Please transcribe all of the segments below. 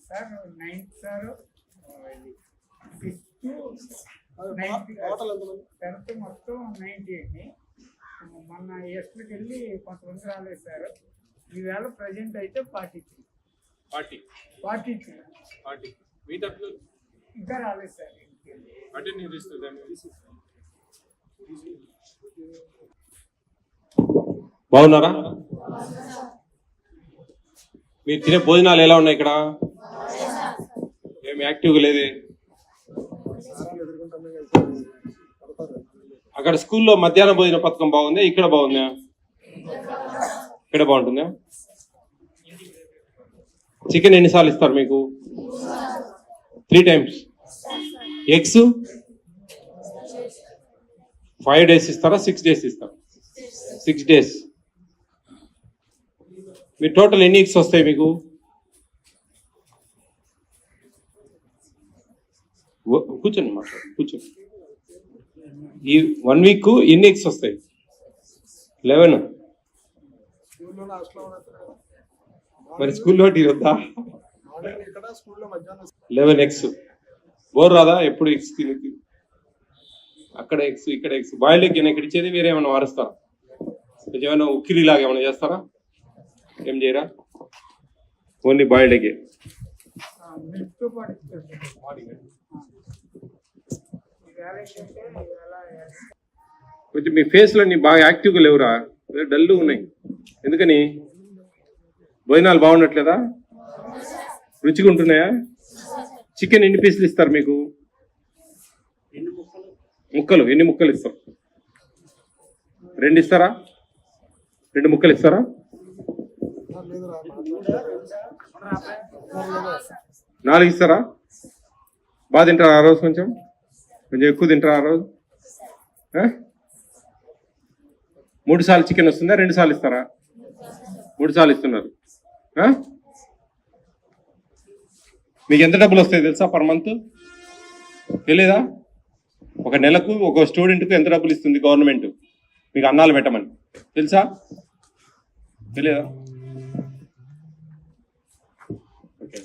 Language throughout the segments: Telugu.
Sir 9th sir 6th 10th మొత్తం 98. మొన్న ఎస్ట్కి వెళ్ళి కొంతమంది రాలేదు సార్. ఈవేళ ప్రజెంట్ అయితే 43 మీ తరఫున ఇంకా రాలేదు సార్. అంటే నేను ఇస్తాను. బాగున్నారా? మీరు తినే భోజనాలు ఎలా ఉన్నాయి ఇక్కడ? ఏమి యాక్టివ్గా లేదే. అక్కడ స్కూల్లో మధ్యాహ్న భోజన పథకం బాగుందా? ఇక్కడ బాగుందా? ఇక్కడ బాగుంటుందా? చికెన్ ఎన్నిసార్లు ఇస్తారు మీకు? 3 times. ఎగ్స్ 5 days ఇస్తారా? 6 days ఇస్తారా? 6 days. మీ టోటల్ ఎన్ని ఎగ్స్ వస్తాయి మీకు? కూర్చోండి మాట్లాడు, కూర్చోండి. ఈ 1 week ఎన్ని ఎగ్స్ వస్తాయి? 11. మరి స్కూల్లో టీ వద్దా? 11 eggs. బోర్ రాదా? ఎప్పుడు ఎగ్స్ తిని అక్కడ ఎగ్స్ ఇక్కడ ఎగ్స్. బాయిల్డ్ ఎగ్ ఇక్కడ ఇచ్చేది వేరే ఏమైనా మారుస్తారా? ఏమైనా ఉక్కిరిలాగా ఏమైనా చేస్తారా? ఏం చేయరా? Only boiled egg. కొంచెం మీ ఫేస్లో బాగా యాక్టివ్గా లేవురా, డల్గా ఉన్నాయి. ఎందుకని? భోజనాలు బాగుండట్లేదా? రుచిగా ఉంటున్నాయా? చికెన్ ఎన్ని పీసులు ఇస్తారు మీకు? ముక్కలు ఎన్ని ముక్కలు ఇస్తారు? 2 ఇస్తారా? 2 ముక్కలు ఇస్తారా? 4 ఇస్తారా? బాగా తింటారా ఆ రోజు? కొంచెం ఎక్కువ తింటారా ఆ రోజు? 3 సార్లు చికెన్ వస్తుందా? 2 సార్లు ఇస్తారా? 3 సార్లు ఇస్తున్నారు. మీకు ఎంత డబ్బులు వస్తాయి తెలుసా పర్ మంత్? తెలియదా? ఒక నెలకు ఒక స్టూడెంట్కు ఎంత డబ్బులు ఇస్తుంది గవర్నమెంట్ మీకు అన్నాలు పెట్టమని? తెలుసా? తెలియదా? ఓకే.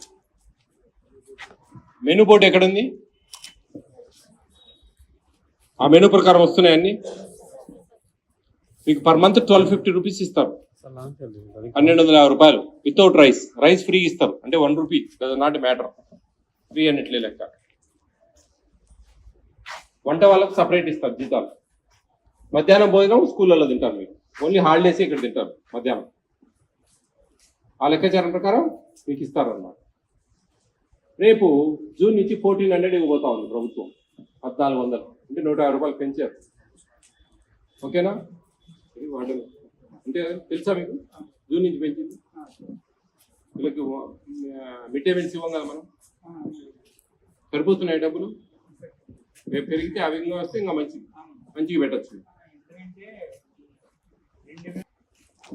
మెనూ బోర్డు ఎక్కడుంది? ఆ మెనూ ప్రకారం వస్తున్నాయి అన్ని. మీకు పర్ మంత్ 1250 రూపీస్ ఇస్తారు. 1250 రూపాయలు వితౌట్ రైస్. రైస్ ఫ్రీ ఇస్తారు, అంటే 1 రూపీ. నాట్ మ్యాటర్, ఫ్రీ అన్నట్లే లెక్క. వంట వాళ్ళకి సపరేట్ ఇస్తారు జీతాలు. మధ్యాహ్నం భోజనం స్కూళ్ళలో తింటారు మీరు. ఓన్లీ హాలిడేస్ ఇక్కడ తింటారు మధ్యాహ్నం. ఆ లెక్కాచారం ప్రకారం మీకు ఇస్తారన్నమాట. రేపు జూన్ నుంచి 1400 ఇవ్వబోతా ఉంది ప్రభుత్వం. 1400 అంటే 150 రూపాయలు పెంచారు. ఓకేనా? అంటే తెలుసా మీకు? జూన్ నుంచి పెంచింది. వీళ్ళకి మిడ్ డే మీల్స్ ఇవ్వం కదా మనం. సరిపోతున్నాయి డబ్బులు. రేపు పెరిగితే ఆ విధంగా వస్తే ఇంకా మంచిగా పెట్టచ్చు.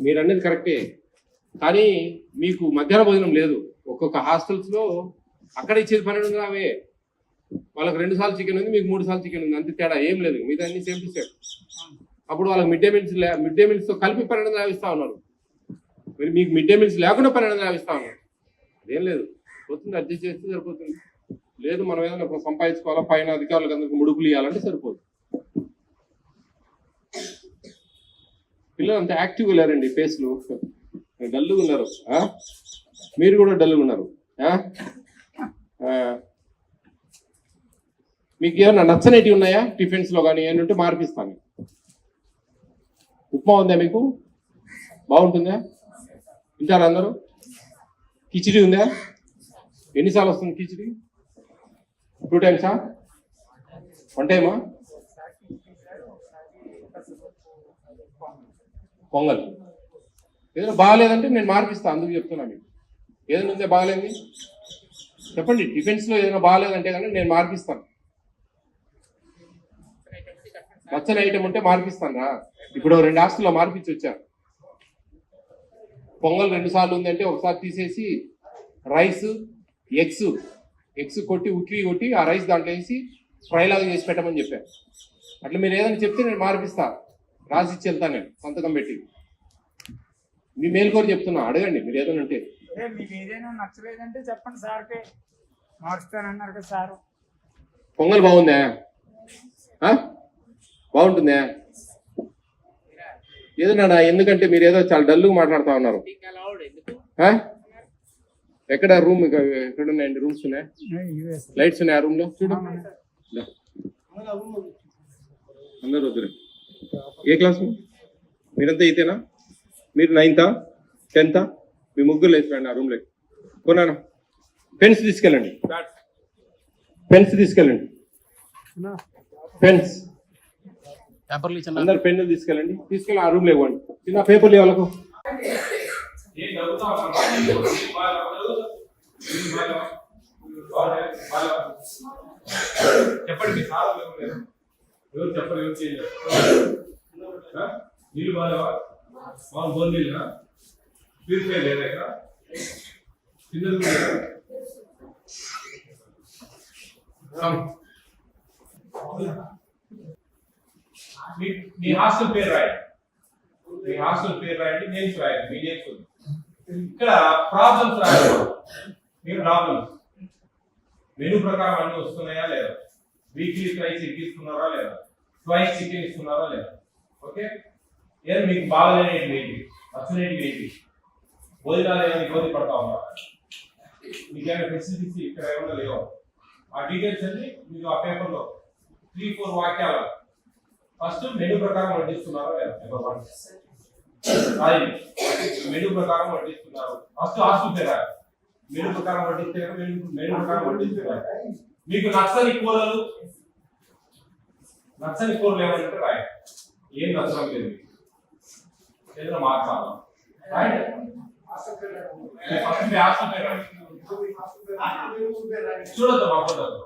మీరు అనేది కరెక్టే, కానీ మీకు మధ్యాహ్న భోజనం లేదు. ఒక్కొక్క హాస్టల్స్లో అక్కడ ఇచ్చేది 1200 అవే. వాళ్ళకి 2 సార్లు చికెన్ ఉంది, మీకు 3 సార్లు చికెన్ ఉంది. అంతే తేడా, ఏం లేదు. మీద అన్ని సేమ్ టు సేమ్. అప్పుడు వాళ్ళకి మిడ్ డే మీల్స్తో కలిపి 1200 ఇస్తా ఉన్నారు. మరి మీకు మిడ్ డే మీల్స్ లేకుండా 1200 ఇస్తా ఉన్నారు. అదేం లేదు, పోతుంది, అడ్జస్ట్ చేస్తే సరిపోతుంది. లేదు మనం ఏదైనా సంపాదించుకోవాలా, పైన అధికారులకు అందరికి ముడుపులు ఇవ్వాలంటే సరిపోదు. పిల్లలు అంత యాక్టివ్గా లేరండి. ఫేస్లు డల్లుగా ఉన్నారు. మీరు కూడా డల్లుగా ఉన్నారు. మీకు ఏమన్నా నచ్చనేటివి ఉన్నాయా? టిఫిన్స్లో కానీ ఏమంటే ఉంటే మార్పిస్తాను. ఉప్మా ఉందా మీకు? బాగుంటుందా? తింటారా అందరూ? కిచిడి ఉందా? ఎన్నిసార్లు వస్తుంది కిచిడి? 2 times-ఆ? 1 time-ఆ? పొంగల్ ఏదైనా బాగాలేదంటే నేను మార్పిస్తాను, అందుకు చెప్తున్నా. మీకు ఏదైనా ఉందే బాగాలేంది చెప్పండి. టిఫిన్స్లో ఏదైనా బాగాలేదంటే కానీ నేను మార్పిస్తాను. నచ్చని ఐటమ్ ఉంటే మార్పిస్తాను రా. ఇప్పుడు 2 హాస్టల్లో మార్పించి వచ్చాను. పొంగల్ 2 సార్లు ఉందంటే ఒకసారి తీసేసి రైస్ ఎగ్స్ కొట్టి కొట్టి ఆ రైస్ దాంట్లో వేసి ఫ్రై లాగా చేసి పెట్టమని చెప్పాను. అట్లా మీరు ఏదైనా చెప్తే నేను మార్పిస్తా, రాసి ఇచ్చి వెళ్తాను నేను సంతకం పెట్టి. మీ మేలు కోరి చెప్తున్నా, అడగండి మీరు ఏదైనా ఉంటే. అంటే మీకు ఏదైనా నచ్చలేదంటే చెప్పండి సార్కి, మారుస్తానన్నారు కదా సారు. పొంగల్ బాగుందా? బాగుంటుందా? ఏదన్నా ఎందుకంటే మీరు ఏదో చాలా డల్గా మాట్లాడుతూ ఉన్నారు. ఎక్కడ రూమ్ ఎక్కడ ఉన్నాయండి? రూమ్స్ ఉన్నాయి, లైట్స్ ఉన్నాయి ఆ రూమ్ లో చూడు. అందరు వద్దురు. ఏ క్లాస్ మీరంతా అయితేనా? మీరు 9th 10th? మీ ముగ్గురు లేచిపోయండి ఆ రూమ్ లోకి. కొన్నాను పెన్స్ తీసుకెళ్ళండి, పెన్స్ తీసుకెళ్ళండి, పెన్స్ అందరు పెన్ను తీసుకెళ్ళండి. తీసుకెళ్ళి ఆ రూమ్ లో ఇవ్వండి. చిన్న పేపర్లు వాళ్ళకు చెప్పండి. ఎవరు చెప్పరు, ఎవరు చేయలేరు. నీళ్ళు బాగాలేవా? మామూలు బోర్ నీళ్ళనా? ప్యూరిఫై లేదా ఇక్కడ? చిన్నది మీ హాస్టల్ పేరు రాయండి, మీ హాస్టల్ పేరు రాయండి, నేమ్స్ రాయండి, మీ నేమ్స్. ఇక్కడ ప్రాబ్లమ్స్ రాయాలి. మీ ప్రాబ్లమ్స్ మెనూ ప్రకారం అన్ని వస్తున్నాయా లేదా? వీక్లీ ట్రైస్ ఎగ్ ఇస్తున్నారా లేదా? ట్వైస్ చికెన్ ఇస్తున్నారా లేదా? ఓకే. ఏం మీకు బాగాలేనివి ఏంటి, నచ్చలేనివి ఏంటి, భోజనాలు ఏమైనా ఇబ్బంది పడతా ఉన్నా, మీకు ఏమైనా ఫెసిలిటీస్ ఇక్కడ ఏమైనా లేవు, ఆ డీటెయిల్స్ అన్ని మీకు ఆ పేపర్లో 3-4 వాక్యాలు. ఫస్ట్ మెనూ ప్రకారం వడ్డిస్తున్నారా లేదా? మెనూ ప్రకారం వడ్డిస్తున్నారు. ఫస్ట్ హాస్టల్ పేరు మెనూ ప్రకారం వడ్డిస్తే మెనూ ప్రకారం వడ్డిస్తున్నారు. మీకు నచ్చని కూరలు, నచ్చని కూరలు ఏమంటే రాయ, ఏం నచ్చడం లేదు ఏదైనా మార్చాలా రాయండి. చూడద్దు మాట్లాడద్దు,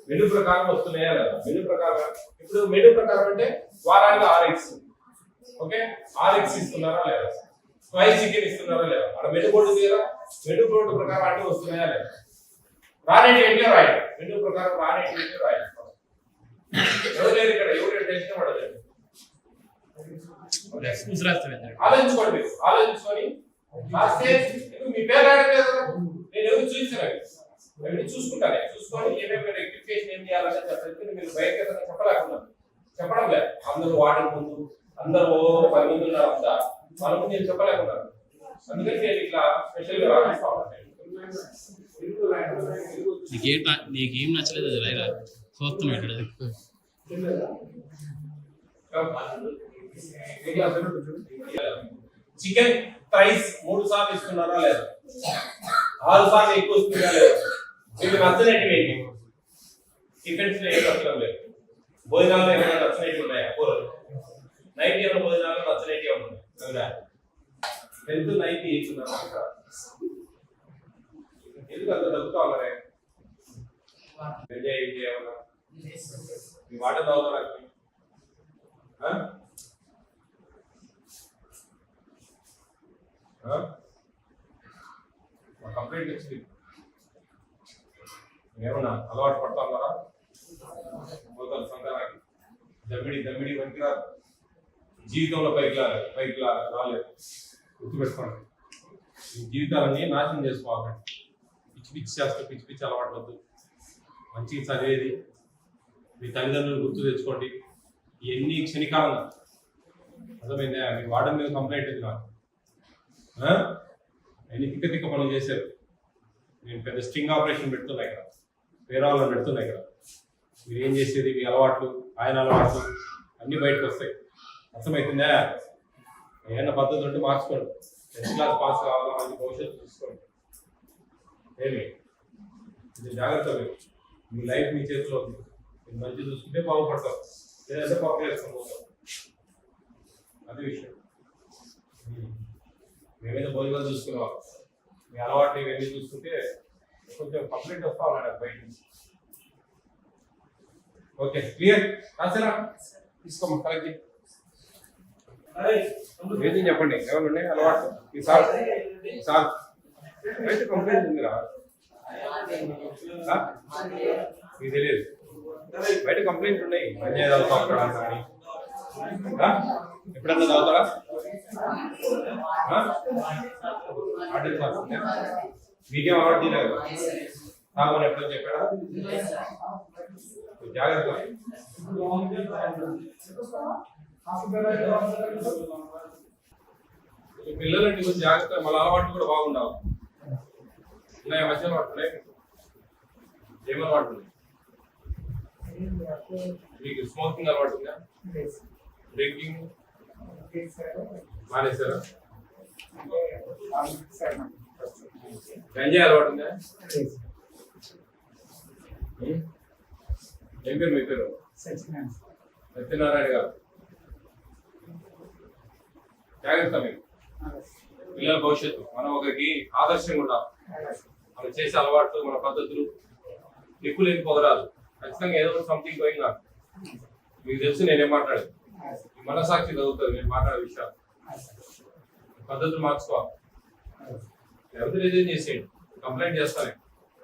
మెనూ ప్రకారం వస్తున్నాయా లేదా? మెనూ ప్రకారం ఇప్పుడు మెనూ ప్రకారం అంటే వారానికి 6 ఎగ్స్, ఓకే, 6 ఎగ్స్ ఇస్తున్నారా లేదా? ట్వైస్ చికెన్ ఇస్తున్నారా లేదా? అక్కడ మెనూ బోర్డు ఉంది కదా, మెనూ బోర్డు ప్రకారం అన్ని వస్తున్నాయా లేదా? రానేటి ఏంటో రాయండి, మెనూ ప్రకారం రానేటి ఏంటో రాయండి. ఎవరు లేదు ఇక్కడ, ఎవరు టెన్షన్ పడలేదు. ఆలోచించుకోండి, ఆలోచించుకొని మీ పేరు రాయడం లేదు, నేను ఎవరు చూపించాను, ఎవరు చూసుకుంటాను, చూసుకొని ఏమేమి రెక్టిఫికేషన్ ఏం చేయాలని చెప్పి మీరు బయటకి చెప్పలేకున్నారు, చెప్పడం లేదు. అందరూ వాడిన ముందు అందరూ 10 మంది ఉన్నారు, అంతా మన ముందు నేను చెప్పలేకున్నారు. అందుకని నేను ఇట్లా స్పెషల్ గా రాపిస్తా ఉన్నాను. నీకేం నచ్చలేదు చూస్తున్నాడు. చికెన్ రైస్ 3 సార్లు ఇస్తున్నారా లేదా? 6 సార్లు ఎక్కువ ఇస్తున్నారా లేదా? మీకు నచ్చనట్టు ఏంటి? టిఫిన్స్ ఏం నచ్చడం లేదు, భోజనాలు ఏమైనా నచ్చనట్టు ఉన్నాయా? కూరలు నైట్ ఏమైనా భోజనాలు నచ్చనట్టు ఉన్నాయి? 10th 9th ఇస్తున్నారా? ఎందుకు అంత తగ్గుతా ఉన్నారే? ఎంజాయ్ ఏమన్నా మీ వాటర్ తాగుతారా? కంప్లైంట్ వచ్చింది, ఏమన్నా అలవాటు పడతా ఉన్నారా? పోతారు సంతానానికి దమ్మిడి పనికి రాదు, జీవితంలో పైకి రాలేదు. గుర్తుపెట్టుకోండి, మీ జీవితాలన్నీ నాశనం చేసుకోవాలండి. పిచ్చి చేస్తే పిచ్చి అలవాటు వద్దు. మంచిగా చదివేది, మీ తల్లిదండ్రులు గుర్తు తెచ్చుకోండి. ఇవన్నీ క్షణికాలంగా, అర్థమైందా? మీ వార్డెన్ మీద కంప్లైంట్ ఉంది నాకు, అన్ని తిక్క పనులు చేశారు. నేను పెద్ద స్ట్రింగ్ ఆపరేషన్ పెడుతున్నా ఇక్కడ, వేరే వాళ్ళని పెడుతున్నా ఇక్కడ. మీరు ఏం చేసేది, మీ అలవాట్లు, ఆయన అలవాట్లు అన్నీ బయటకు వస్తాయి. అర్థమవుతుందా? ఏమన్నా పద్ధతి ఉంటే మార్చుకోండి. 10th క్లాస్ పాస్ కావాలా, మంచి భవిష్యత్తు చూసుకోండి. ఏమి ఇది జాగ్రత్త, మీ లైఫ్ మీ చేతిలో ఉంది. మీరు మంచి చూసుకుంటే బాగుపడతారు, లేదంటే పక్క వేసుకొని పోతాం. అది విషయం. మేమైతే భోజనాలు చూసుకున్నాం, మీ అలవాటు ఇవన్నీ చూసుకుంటే కొంచెం కంప్లైంట్ వస్తా ఉన్నాడు బయట నుంచి. Okay, clear? రాసేనా? తీసుకోమ్మా, కలెక్ట్ చేయి. ఏది చెప్పండి, ఎవరు ఉన్నాయి అలవాటు? ఈసారి బయట కంప్లైంట్ ఉందిరా, మీకు తెలియదు. బయట కంప్లైంట్ ఉన్నాయి, అన్యాయాలు కానీ ఎప్పుడన్నా తాగుతారా? మీకేం అలవాటు చేయలేదు కదా, తాగమని ఎప్పుడైనా చెప్పాడా? జాగ్రత్త. పిల్లలంటే కొంచెం జాగ్రత్త, మళ్ళీ అలవాట్లు కూడా బాగుండాలి. ఇలా మంచి అలవాటు ఉన్నాయి, ఏం అలవాటు ఉన్నాయి? మీకు స్మోకింగ్ అలవాటు ఉందా? డ్రింకింగ్ మానేశారా? గంజాయి అలవాటు ఉందా? ఏం పేరు మీ పేరు? సత్యనారాయణ గారు. జాగ్రత్త మీరు, పిల్లల భవిష్యత్తు. మనం ఒకరికి ఆదర్శంగా ఉండాలి. మనం చేసే అలవాట్లు, మన పద్ధతులు ఎక్కువ లేని పొగరాదు. ఖచ్చితంగా ఏదో సంథింగ్ గోయింగ్ ఆన్. మీకు తెలుసు నేనేం మాట్లాడేది, మనసాక్షి చదువుతుంది నేను మాట్లాడే విషయాలు. పద్ధతులు మార్చుకోవాలి. ఎవరి రిజైన్ చేసేయండి, కంప్లైంట్ చేస్తానే.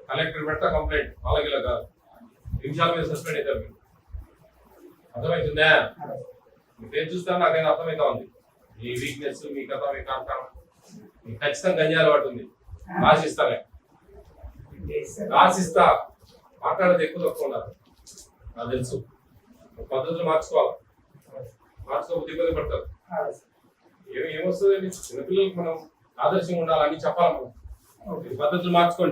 కలెక్టర్ పెడతా కంప్లైంట్, వాళ్ళకి ఇలా కాదు. నిమిషాల మీద సస్పెండ్ అవుతారు మీరు. అర్థమవుతుందా? మీకేం చూస్తారో నాకైనా అర్థమవుతా ఉంది. మీ వీక్నెస్, మీ కథ, మీ కాంతానం. మీకు ఖచ్చితంగా గంజాయి అలవాటు ఉంది. రాసిస్తానే, రాసిస్తా. మాట్లాడేది ఎక్కువ తక్కువ ఉన్నారు నాకు తెలుసు. పద్ధతులు మార్చుకోవాలి. మార్చుకోకపోతే ఇబ్బంది పడతారు. ఏమొస్తుంది? చిన్నపిల్లలకి మనం ఆదర్శంగా ఉండాలని చెప్పాలి. మనం పద్ధతులు మార్చుకోండి.